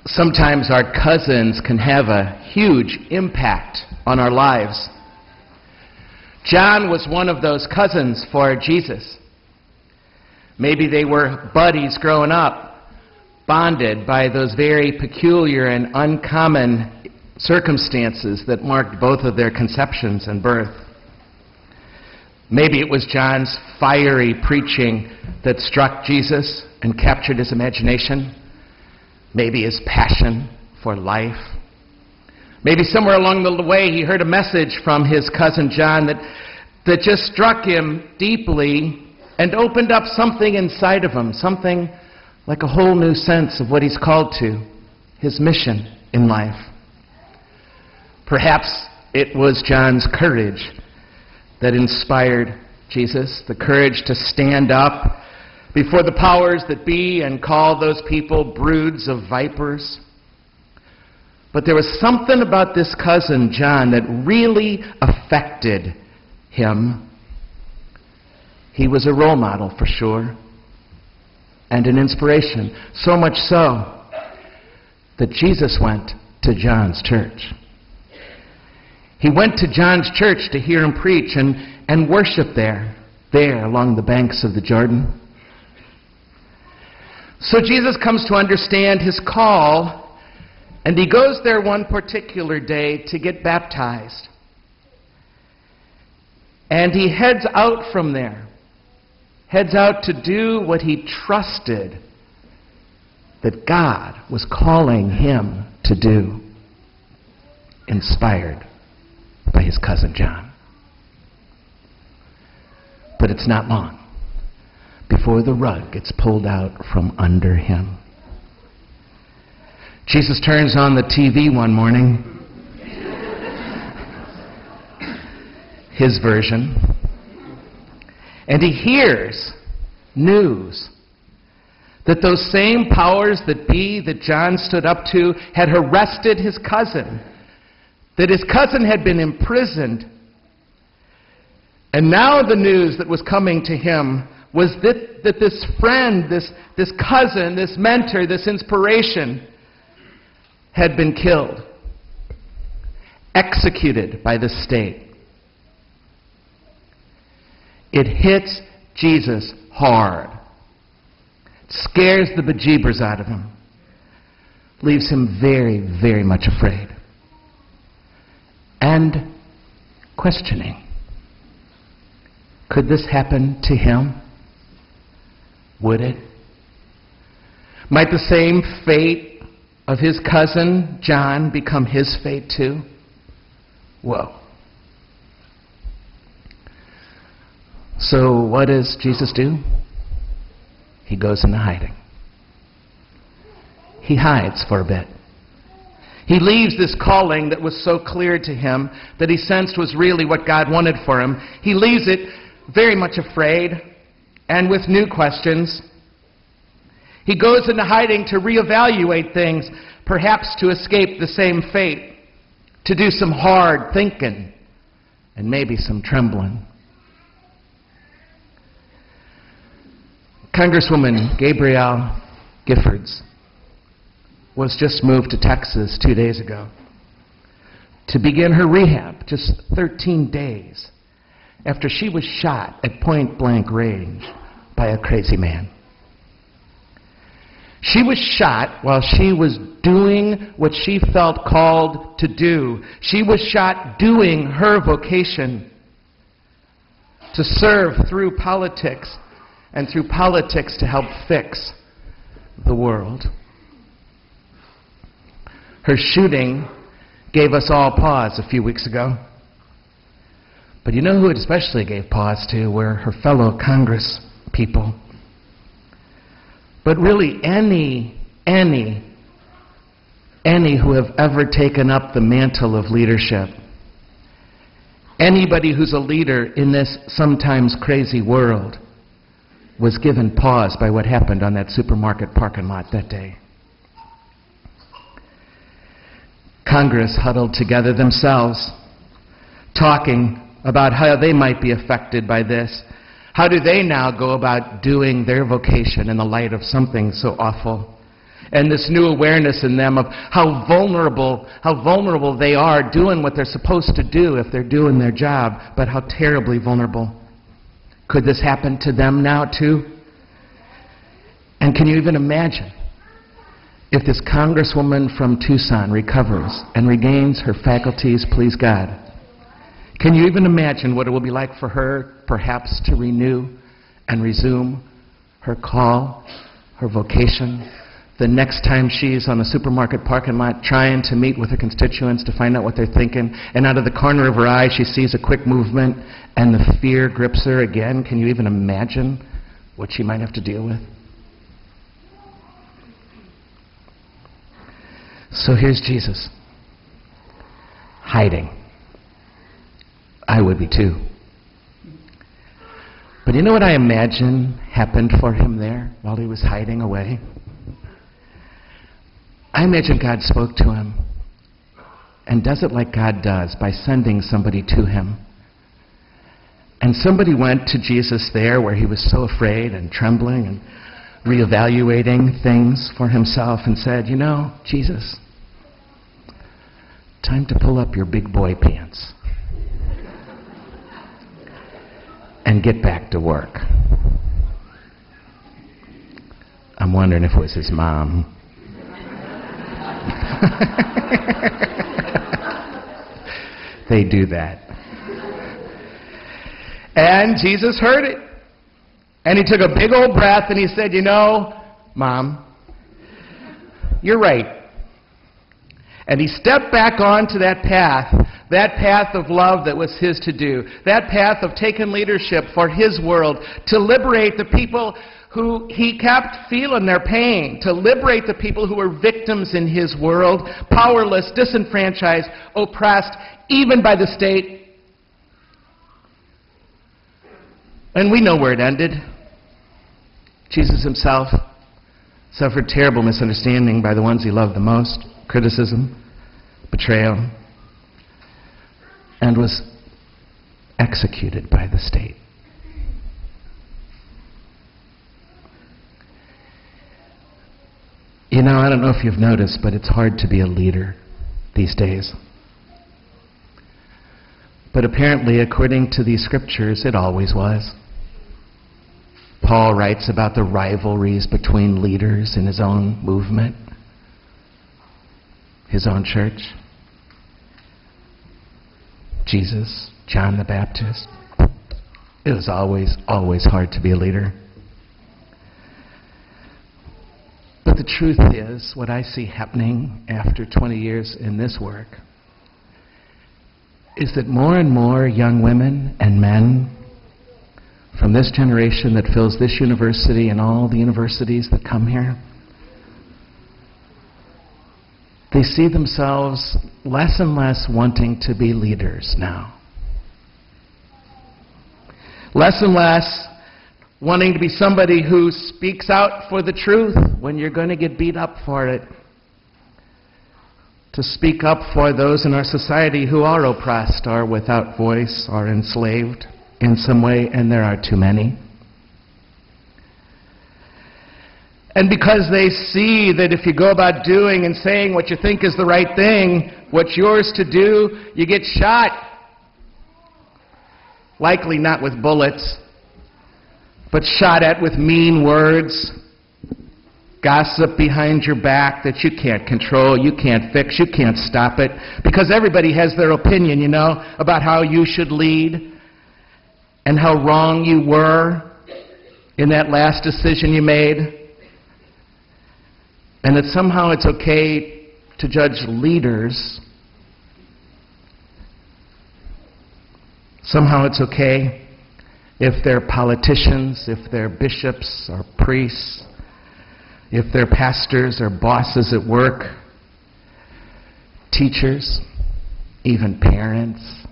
Sometimes our cousins can have a huge impact on our lives. John was one of those cousins for Jesus. Maybe they were buddies growing up, bonded by those very peculiar and uncommon circumstances that marked both of their conceptions and birth. Maybe it was John's fiery preaching that struck Jesus and captured his imagination. Maybe his passion for life. Maybe somewhere along the way he heard a message from his cousin John that just struck him deeply and opened up something inside of him, something like a whole new sense of what he's called to, his mission in life. Perhaps it was John's courage that inspired Jesus, the courage to stand up before the powers that be and call those people broods of vipers. But there was something about this cousin John that really affected him. He was a role model for sure, and an inspiration, so much so that Jesus went to John's church. He went to John's church to hear him preach and worship there along the banks of the Jordan. So Jesus comes to understand his call, and he goes there one particular day to get baptized. And he heads out from there, heads out to do what he trusted that God was calling him to do, inspired by his cousin John. But it's not long before the rug gets pulled out from under him. Jesus turns on the TV one morning, his version, and he hears news that those same powers that be that John stood up to had arrested his cousin, that his cousin had been imprisoned. And now the news that was coming to him was that this friend, this cousin, this mentor, this inspiration had been killed, executed by the state. It hits Jesus hard. It scares the bejeebers out of him. Leaves him very, very much afraid. And questioning. Could this happen to him? Would it? Might the same fate of his cousin John become his fate too? Whoa. So what does Jesus do? He goes into hiding. He hides for a bit. He leaves this calling that was so clear to him, that he sensed was really what God wanted for him. He leaves it very much afraid and with new questions. He goes into hiding to reevaluate things, perhaps to escape the same fate, to do some hard thinking and maybe some trembling. Congresswoman Gabrielle Giffords was just moved to Texas 2 days ago to begin her rehab, just 13 days after she was shot at point-blank range by a crazy man. She was shot while she was doing what she felt called to do. She was shot doing her vocation, to serve through politics, and through politics to help fix the world. Her shooting gave us all pause a few weeks ago. But you know who it especially gave pause to were her fellow Congress people. But really any who have ever taken up the mantle of leadership, anybody who's a leader in this sometimes crazy world, was given pause by what happened on that supermarket parking lot that day. Congress huddled together themselves, talking about how they might be affected by this. How do they now go about doing their vocation in the light of something so awful? And this new awareness in them of how vulnerable they are doing what they're supposed to do if they're doing their job, but how terribly vulnerable. Could this happen to them now too? And can you even imagine if this congresswoman from Tucson recovers and regains her faculties, please God? Can you even imagine what it will be like for her perhaps to renew and resume her call, her vocation, the next time she's on the supermarket parking lot trying to meet with her constituents to find out what they're thinking, and out of the corner of her eye she sees a quick movement and the fear grips her again? Can you even imagine what she might have to deal with? So here's Jesus, hiding. I would be too. But you know what I imagine happened for him there while he was hiding away? I imagine God spoke to him and does it like God does by sending somebody to him. And somebody went to Jesus there where he was so afraid and trembling and reevaluating things for himself and said, you know, Jesus, time to pull up your big boy pants and get back to work. I'm wondering if it was his mom. They do that. And Jesus heard it. And he took a big old breath and he said, you know, Mom, you're right. And he stepped back onto that path of love that was his to do, that path of taking leadership for his world, to liberate the people who he kept feeling their pain, to liberate the people who were victims in his world, powerless, disenfranchised, oppressed, even by the state. And we know where it ended. Jesus himself suffered terrible misunderstanding by the ones he loved the most, criticism, betrayal, and was executed by the state. You know, I don't know if you've noticed, but it's hard to be a leader these days. But apparently, according to these scriptures, it always was. Paul writes about the rivalries between leaders in his own movement, his own church. Jesus, John the Baptist. It was always hard to be a leader. But the truth is, what I see happening after 20 years in this work is that more and more young women and men from this generation that fills this university and all the universities that come here, they see themselves less and less wanting to be leaders now. Less and less wanting to be somebody who speaks out for the truth when you're going to get beat up for it. To speak up for those in our society who are oppressed, are without voice, are enslaved in some way, and there are too many. And because they see that if you go about doing and saying what you think is the right thing, what's yours to do, you get shot. Likely not with bullets, but shot at with mean words, gossip behind your back that you can't control, you can't fix, you can't stop it, because everybody has their opinion, you know, about how you should lead and how wrong you were in that last decision you made. And that somehow it's okay to judge leaders. Somehow it's okay if they're politicians, if they're bishops or priests, if they're pastors or bosses at work, teachers, even parents.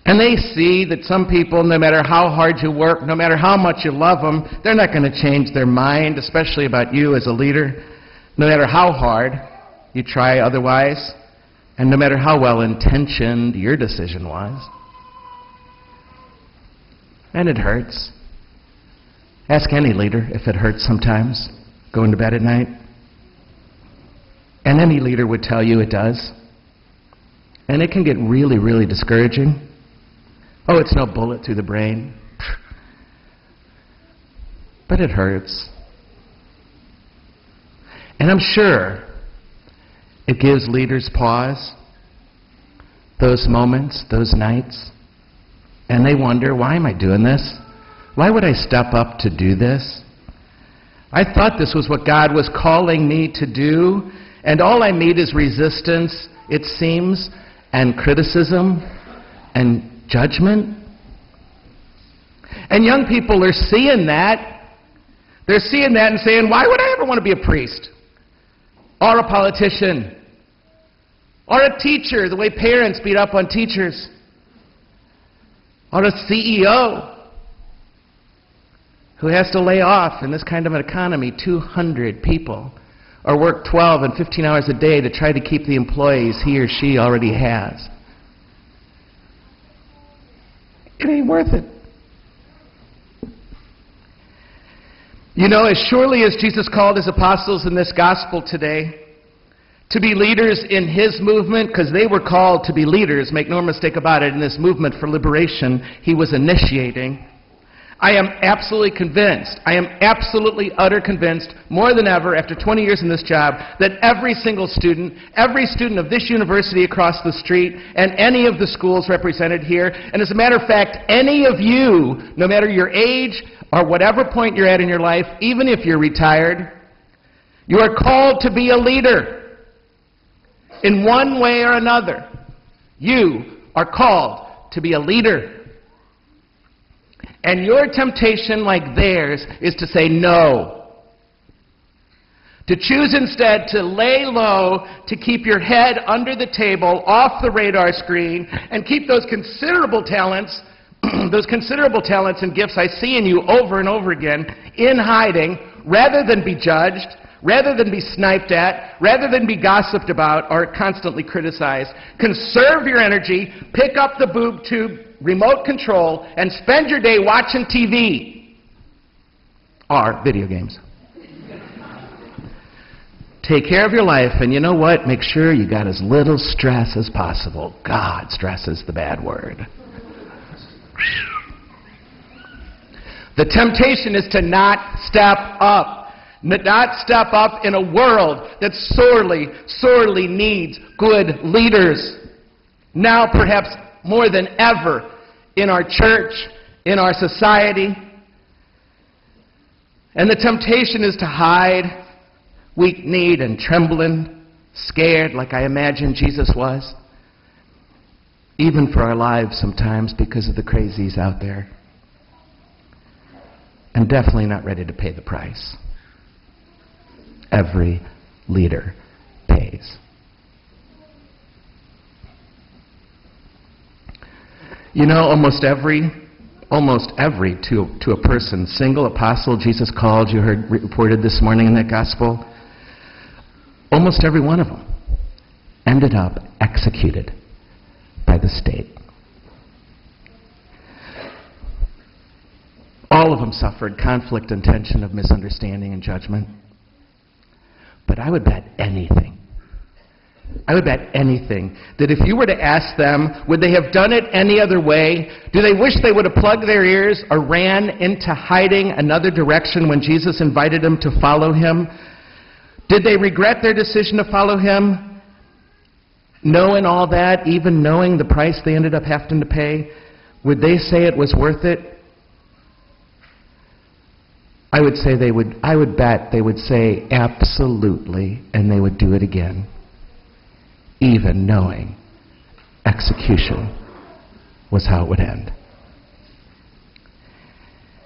And they see that some people, no matter how hard you work, no matter how much you love them, they're not going to change their mind, especially about you as a leader, no matter how hard you try otherwise, and no matter how well-intentioned your decision was. And it hurts. Ask any leader if it hurts sometimes going to bed at night? And any leader would tell you it does. And it can get really, really discouraging. Oh, it's no bullet through the brain. But it hurts. And I'm sure it gives leaders pause, those moments, those nights. And they wonder, why am I doing this? Why would I step up to do this? I thought this was what God was calling me to do, and all I meet is resistance, it seems, and criticism and judgment. And young people are seeing that. They're seeing that and saying, why would I ever want to be a priest? Or a politician? Or a teacher, the way parents beat up on teachers? Or a CEO who has to lay off in this kind of an economy 200 people, or work 12 and 15 hours a day to try to keep the employees he or she already has. It ain't worth it. You know, as surely as Jesus called his apostles in this gospel today to be leaders in his movement, because they were called to be leaders, make no mistake about it, in this movement for liberation he was initiating, I am absolutely convinced, I am absolutely utter convinced, more than ever after 20 years in this job, that every single student, every student of this university across the street, and any of the schools represented here, and as a matter of fact, any of you, no matter your age or whatever point you're at in your life, even if you're retired, you are called to be a leader in one way or another. You are called to be a leader. And your temptation, like theirs, is to say no. To choose instead to lay low, to keep your head under the table, off the radar screen, and keep those considerable talents, and gifts I see in you over and over again, in hiding, rather than be judged, rather than be sniped at, rather than be gossiped about or constantly criticized. Conserve your energy, pick up the boob tube, remote control, and spend your day watching TV or video games. Take care of your life, and you know what? Make sure you got as little stress as possible. God, stress is the bad word. The temptation is to not step up. Not step up in a world that sorely, sorely needs good leaders. Now perhaps more than ever in our church, in our society. And the temptation is to hide, weak-kneed and trembling, scared like I imagine Jesus was, even for our lives sometimes because of the crazies out there. And definitely not ready to pay the price. Every leader pays. You know, almost every to a person, single apostle Jesus called, you heard reported this morning in that gospel, almost every one of them ended up executed by the state. All of them suffered conflict and tension of misunderstanding and judgment. But I would bet anything that if you were to ask them, would they have done it any other way? Do they wish they would have plugged their ears or ran into hiding another direction when Jesus invited them to follow him? Did they regret their decision to follow him? Knowing all that, even knowing the price they ended up having to pay, would they say it was worth it? I would bet they would say absolutely, and they would do it again, even knowing execution was how it would end.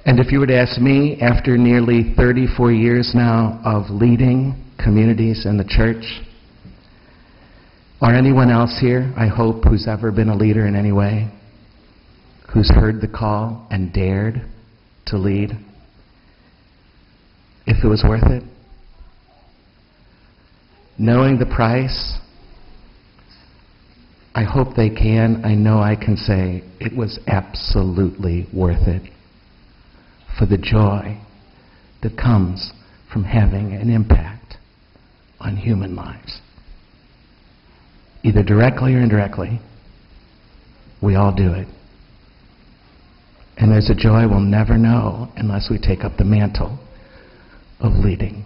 And if you were to ask me, after nearly 34 years now of leading communities in the church, or anyone else here, I hope, who's ever been a leader in any way, who's heard the call and dared to lead, if it was worth it, knowing the price, I hope they can, I know I can say, it was absolutely worth it for the joy that comes from having an impact on human lives. Either directly or indirectly, we all do it. And there's a joy we'll never know unless we take up the mantle of leading.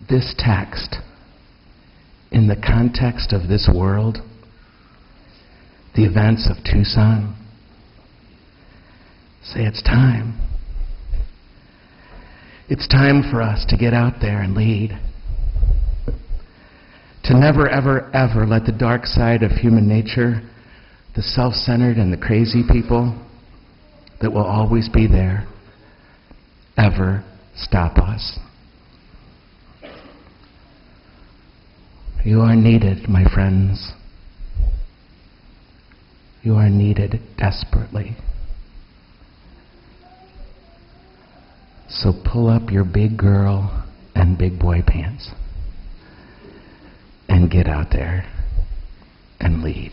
This text, in the context of this world, the events of Tucson, say it's time. It's time for us to get out there and lead. To never, ever, ever let the dark side of human nature, the self-centered and the crazy people that will always be there, ever stop us. You are needed, my friends. You are needed desperately. So pull up your big girl and big boy pants and get out there and lead.